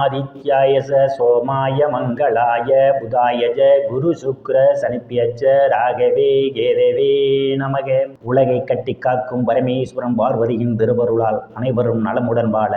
ஆதித்யாய சோமாய மங்களாய புதாயஜ குரு சுக்ர சனிப்பியச்ச ராகவே கேதவே நமக. உலகை கட்டி காக்கும் பரமேஸ்வரன் பார்வதியின் திருவருளால் அனைவரும் நலமுடன் வாழ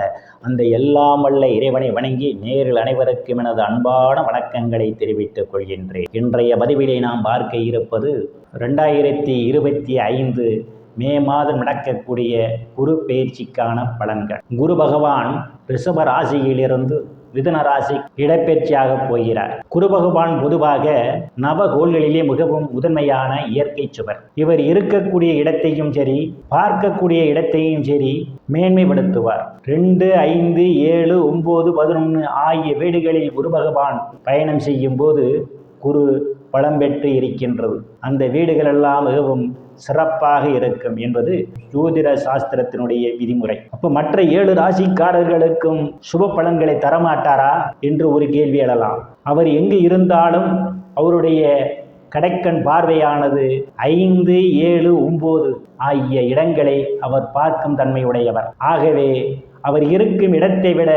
அந்த எல்லாம் வல்ல இறைவனை வணங்கி நேரில் அனைவருக்கும் எனது அன்பான வணக்கங்களை தெரிவித்துக் கொள்கின்றேன். இன்றைய பதிவிலே நாம் பார்க்க இருப்பது 2025 மே மாதம் நடக்கக்கூடிய குரு பயிற்சிக்கான பலன்கள். குரு பகவான் ரிஷப ராசியிலிருந்து மிதுன ராசி இடப்பெயர்ச்சியாக போகிறார். குரு பகவான் பொதுவாக நவகோள்களிலே மிகவும் முதன்மையான இயற்கை சுவர். இவர் இருக்கக்கூடிய இடத்தையும் சரி பார்க்கக்கூடிய இடத்தையும் சரி மேன்மைப்படுத்துவார். 2, 5, 7, 9, 11 ஆகிய வீடுகளில் குரு பகவான் பயணம் செய்யும் போது குரு பலம் பெற்று இருக்கின்றது. அந்த வீடுகளெல்லாம் மிகவும் சிறப்பாக இருக்கும் என்பது ஜோதிட சாஸ்திரத்தினுடைய விதிமுறை. அப்போ மற்ற 7 ராசிக்காரர்களுக்கும் சுப பலன்களை தரமாட்டாரா என்று ஒரு கேள்வி எழலாம். அவர் எங்கு இருந்தாலும் அவருடைய கடைக்கண் பார்வையானது 5, 7, 9 ஆகிய இடங்களை அவர் பார்க்கும் தன்மையுடையவர். ஆகவே அவர் இருக்கும் இடத்தை விட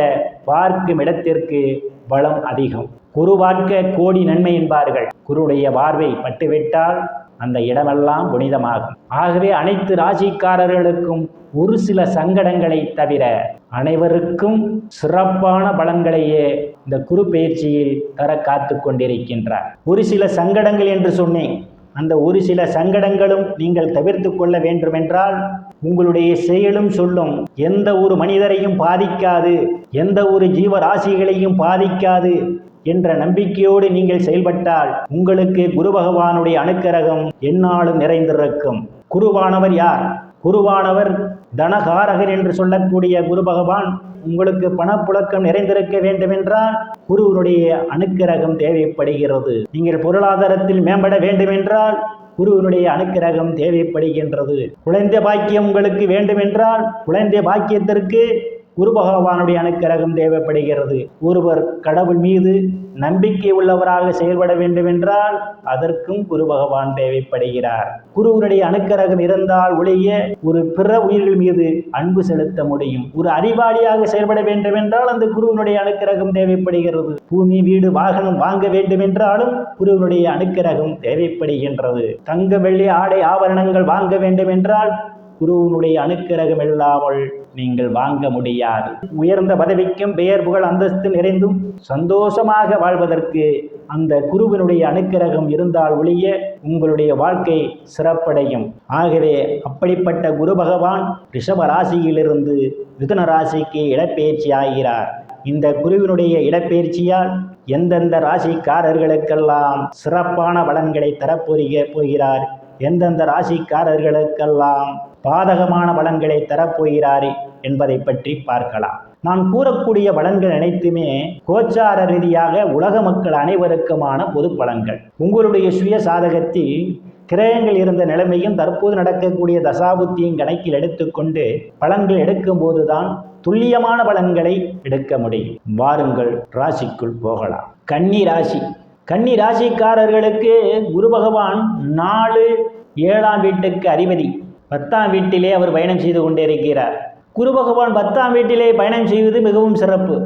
பார்க்கும் இடத்திற்கு பலம் அதிகம். குரு பார்க்க கோடி நன்மை என்பார்கள். குருடைய பார்வை பட்டுவிட்டால் அந்த இடமெல்லாம் புனிதமாகும். ஆகவே அனைத்து ராசிக்காரர்களுக்கும் ஒரு சில சங்கடங்களை தவிர அனைவருக்கும் சிறப்பான பலன்களையே இந்த குரு பயிற்சியில் தர காத்து கொண்டிருக்கின்றார். ஒரு சில சங்கடங்கள் என்று சொன்னேன். அந்த ஒரு சில சங்கடங்களும் நீங்கள் தவிர்த்து கொள்ள வேண்டுமென்றால் உங்களுடைய செயலும் சொல்லும் எந்த ஒரு மனிதரையும் பாதிக்காது, எந்த ஒரு ஜீவராசிகளையும் பாதிக்காது என்ற நம்பிக்கையோடு நீங்கள் செயல்பட்டால் உங்களுக்கு குரு பகவானுடைய அனுக்கிரகம் எந்நாளும் நிறைந்திருக்கும். குருவானவர் யார்? குருவானவர் தனகாரகர் என்று சொல்லக்கூடிய குரு பகவான் உங்களுக்கு பணப்புழக்கம் நிறைந்திருக்க வேண்டுமென்றால் குருவனுடைய அனுக்கிரகம் தேவைப்படுகிறது. நீங்கள் பொருளாதாரத்தில் மேம்பட வேண்டுமென்றால் குருவனுடைய அனுக்கிரகம் தேவைப்படுகின்றது. குழந்தை பாக்கியம் உங்களுக்கு வேண்டுமென்றால் குழந்தை பாக்கியத்திற்கு குரு பகவானுடைய அனுக்கிரகம் தேவைப்படுகிறது. ஒருவர் கடவுள் மீது நம்பிக்கை உள்ளவராக செயல்பட வேண்டுமென்றால் அதற்கும் குரு பகவான் தேவைப்படுகிறார். குருவனுடைய அனுக்கிரகம் இருந்தால் ஒழிய ஒரு பிற உயிர்கள் மீது அன்பு செலுத்த முடியும். ஒரு அறிவாளியாக செயல்பட வேண்டுமென்றால் அந்த குருவனுடைய அனுக்கிரகம் தேவைப்படுகிறது. பூமி, வீடு, வாகனம் வாங்க வேண்டுமென்றாலும் குருவனுடைய அனுக்கிரகம் தேவைப்படுகின்றது. தங்க, வெள்ளி, ஆடை, ஆபரணங்கள் வாங்க வேண்டுமென்றால் குருவனுடைய அனுக்கிரகம் இல்லாமல் நீங்கள் வாங்க முடியாது. உயர்ந்த பதவிக்கும் பெயர் புகழ் அந்தஸ்து நிறைந்தும் சந்தோஷமாக வாழ்வதற்கு அந்த குருவினுடைய அனுக்கிரகம் இருந்தால் ஒழிய உங்களுடைய வாழ்க்கை சிறப்படையும். ஆகவே அப்படிப்பட்ட குரு பகவான் ரிஷப ராசியிலிருந்து மிதுன ராசிக்கு இடப்பெயர்ச்சி ஆகிறார். இந்த குருவினுடைய இடப்பெயர்ச்சியால் எந்தெந்த ராசிக்காரர்களுக்கெல்லாம் சிறப்பான பலன்களை போகிறார், எந்தெந்த ராசிக்காரர்களுக்கெல்லாம் பாதகமான பலன்களை தரப்போகிறார் என்பதை பற்றி பார்க்கலாம். நான் கூறக்கூடிய பலன்கள் அனைத்துமே கோச்சார ரீதியாக உலக மக்கள் அனைவருக்குமான பொது பலன்கள். உங்களுடைய சுய சாதகத்தில் கிரகங்கள் இருந்த நிலைமையும் தற்போது நடக்கக்கூடிய தசாபுத்தியும் கணக்கில் எடுத்துக்கொண்டு பலன்கள் எடுக்கும் போதுதான் துல்லியமான பலன்களை எடுக்க முடியும். வாருங்கள் ராசிக்குள் போகலாம். கன்னி ராசி. கன்னி ராசிக்காரர்களுக்கு குரு பகவான் 4, 7ஆம் வீட்டுக்கு அதிபதி. 10ஆம் வீட்டிலே அவர் பயணம் செய்து கொண்டிருக்கிறார். குரு பகவான் 10ஆம் வீட்டிலே பயணம் செய்வது மிகவும் சிறப்பு.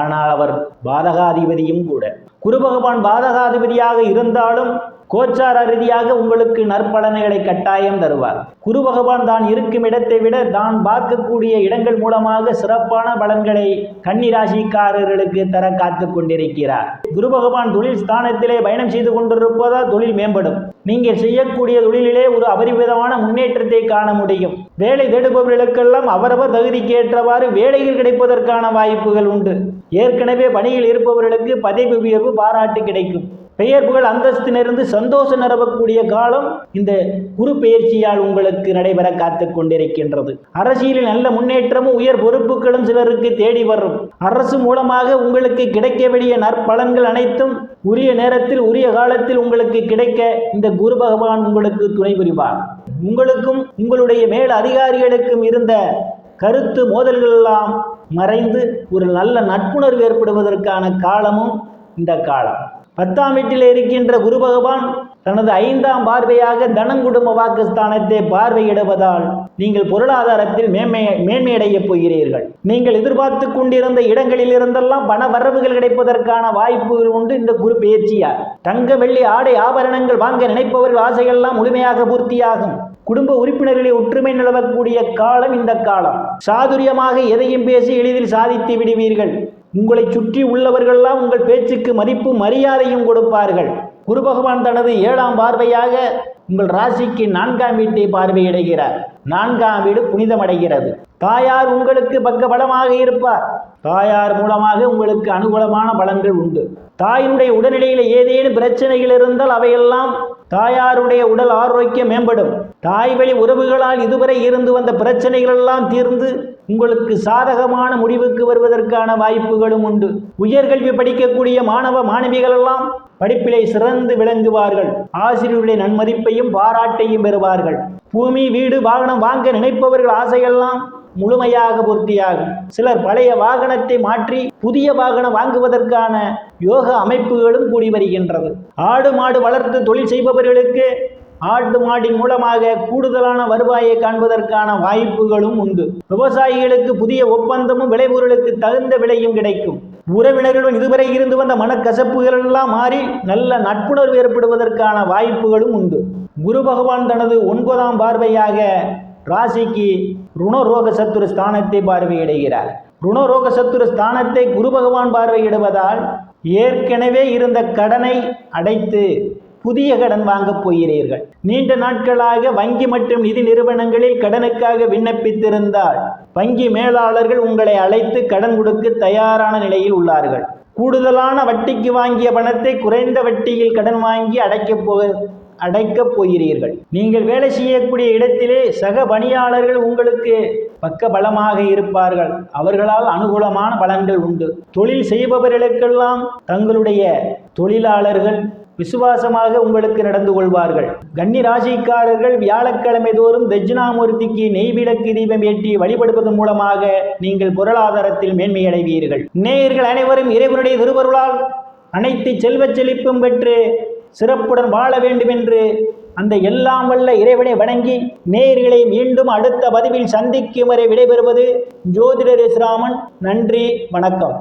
ஆனால் அவர் பாதகாதிபதியும் கூட. குரு பகவான் பாதகாதிபதியாக இருந்தாலும் கோச்சார ரீதியாக உங்களுக்கு நற்பலன்களை கட்டாயம் தருவார். குரு பகவான் தான் இருக்கும் இடத்தை விட தான் பார்க்கக்கூடிய இடங்கள் மூலமாக சிறப்பான பலன்களை கன்னி ராசிக்காரர்களுக்கு தர காத்து கொண்டிருக்கிறார். குரு பகவான் தொழில் ஸ்தானத்திலே பயணம் செய்து கொண்டிருப்பதால் தொழில் மேம்படும். நீங்கள் செய்யக்கூடிய தொழிலிலே ஒரு அபரிமிதமான முன்னேற்றத்தை காண முடியும். வேலை தேடுபவர்களுக்கெல்லாம் அவரவர் தகுதிக்கு ஏற்றவாறு வேலைகள் கிடைப்பதற்கான வாய்ப்புகள் உண்டு. ஏற்கனவே பணியில் இருப்பவர்களுக்கு பதவி உயர்வு, பாராட்டு கிடைக்கும். பெயர் புகழ் அந்தஸ்திலிருந்து சந்தோஷம் நிரவக்கூடிய காலம் இந்த குரு பெயர்ச்சியால் உங்களுக்கு நடைபெற காத்து கொண்டிருக்கின்றது. அரசியலில் நல்ல முன்னேற்றமும் உயர் பொறுப்புகளும் சிலருக்கு தேடி வரும். அரசு மூலமாக உங்களுக்கு கிடைக்க வேண்டிய நற்பலன்கள் அனைத்தும் உரிய நேரத்தில் உரிய காலத்தில் உங்களுக்கு கிடைக்க இந்த குரு பகவான் உங்களுக்கு துணை புரிவார். உங்களுக்கும் உங்களுடைய மேல் அதிகாரிகளுக்கும் இருந்த கருத்து மோதல்கள் எல்லாம் மறைந்து ஒரு நல்ல நட்புணர்வு ஏற்படுவதற்கான காலமும் இந்த காலம். 10ஆம் வீட்டில் இருக்கின்ற குரு பகவான் தனது 5ஆம் பார்வையாக தனங்குடும்ப வாக்குஸ்தானத்தை பார்வையிடுவதால் நீங்கள் பொருளாதாரத்தில் மேன்மையடைய போகிறீர்கள். நீங்கள் எதிர்பார்த்து கொண்டிருந்த இடங்களில் இருந்தெல்லாம் பண வரவுகள் கிடைப்பதற்கான வாய்ப்புகள் உண்டு. இந்த குரு பெயர்ச்சியால் தங்க வெள்ளி ஆடை ஆபரணங்கள் வாங்க நினைப்பவர்கள் ஆசைகள்லாம் முழுமையாக பூர்த்தியாகும். குடும்ப உறுப்பினர்களில் ஒற்றுமை நிலவக்கூடிய காலம் இந்த காலம். சாதுரியமாக எதையும் பேசி எளிதில் சாதித்து விடுவீர்கள். உங்களை சுற்றி உள்ளவர்கள்லாம் உங்கள் பேச்சுக்கு மதிப்பு மரியாதையும் கொடுப்பார்கள். குரு பகவான் தனது 7ஆம் பார்வையாக உங்கள் ராசிக்கு 4ஆம் வீட்டை பார்வையிடுகிறார். 4ஆம் வீடு புனிதமடைகிறது. தாயார் உங்களுக்கு பக்க பலமாக இருப்பார். தாயார் மூலமாக உங்களுக்கு அனுகூலமான பலன்கள் உண்டு. தாயினுடைய உடல்நிலையில் ஏதேனும் பிரச்சனைகள் இருந்தால் அவையெல்லாம் தாயாருடைய உடல் ஆரோக்கியம் மேம்படும். தாய் வழி உறவுகளால் இதுவரை இருந்து வந்த பிரச்சனைகள் எல்லாம் தீர்ந்து உங்களுக்கு சாதகமான முடிவுக்கு வருவதற்கான வாய்ப்புகளும் உண்டு. உயர்கல்வி படிக்கக்கூடிய மாணவ மாணவிகள் எல்லாம் படிப்பிலே சிறந்து விளங்குவார்கள். ஆசிரியருடைய நன்மதிப்பையும் பாராட்டையும் பெறுவார்கள். பூமி வீடு வாகனம் வாங்க நினைப்பவர்கள் ஆசையெல்லாம் முழுமையாக பூர்த்தியாகும். சிலர் பழைய வாகனத்தை மாற்றி புதிய வாகனம் வாங்குவதற்கான யோக அமைப்புகளும் கூடி வருகின்றது. ஆடு மாடு வளர்த்து தொழில் செய்பவர்களுக்கு ஆடு மாடின் மூலமாக கூடுதலான வருவாயை காண்பதற்கான வாய்ப்புகளும் உண்டு. விவசாயிகளுக்கு புதிய ஒப்பந்தமும் விளைபொருளுக்கு தகுந்த விலையும் கிடைக்கும். உறவினர்களுடன் இதுவரை இருந்து வந்த மனக்கசப்புகள் எல்லாம் மாறி நல்ல நட்புணர்வு ஏற்படுவதற்கான வாய்ப்புகளும் உண்டு. குரு பகவான் தனது 9ஆம் பார்வையாக ராசிக்கு ருணரோக சத்துரு ஸ்தானத்தை பார்வையிடுகிறார். ருணரோக சத்துரு ஸ்தானத்தை குரு பகவான் பார்வையிடுவதால் ஏற்கனவே இருந்த கடனை அடைத்து புதிய கடன் வாங்கப் போகிறீர்கள். நீண்ட நாட்களாக வங்கி மற்றும் நிதி நிறுவனங்களில் கடனுக்காக விண்ணப்பித்திருந்தால் வங்கி மேலாளர்கள் உங்களை அழைத்து கடன் கொடுக்க தயாரான நிலையில் உள்ளார்கள். கூடுதலான வட்டிக்கு வாங்கிய பணத்தை குறைந்த வட்டியில் கடன் வாங்கி அடைக்கப் போகிறீர்கள். நீங்கள் வேலை செய்யக்கூடிய இடத்திலே சக பணியாளர்கள் உங்களுக்கு பக்க பலமாக இருப்பார்கள். அவர்களால் அனுகூலமான பலன்கள் உண்டு. தொழில் செய்பவர்களுக்கெல்லாம் தங்களுடைய தொழிலாளர்கள் விசுவாசமாக உங்களுக்கு நடந்து கொள்வார்கள். கன்னி ராசிக்காரர்கள் வியாழக்கிழமை தோறும் தட்சிணாமூர்த்திக்கு நெய்விளக்கு தீபம் ஏற்றி வழிபடுவதன் மூலமாக நீங்கள் பொருளாதாரத்தில் மேன்மையடைவீர்கள். நேயர்கள் அனைவரும் இறைவனுடைய திருவருளால் அனைத்து செல்வச் செழிப்பும் பெற்று சிறப்புடன் வாழ வேண்டும் என்று அந்த எல்லாம் வல்ல இறைவனை வணங்கி நேயர்களை மீண்டும் அடுத்த பதிவில் சந்திக்கும் வரை விடைபெறுவது ஜோதிடர் எஸ் ராமன். நன்றி, வணக்கம்.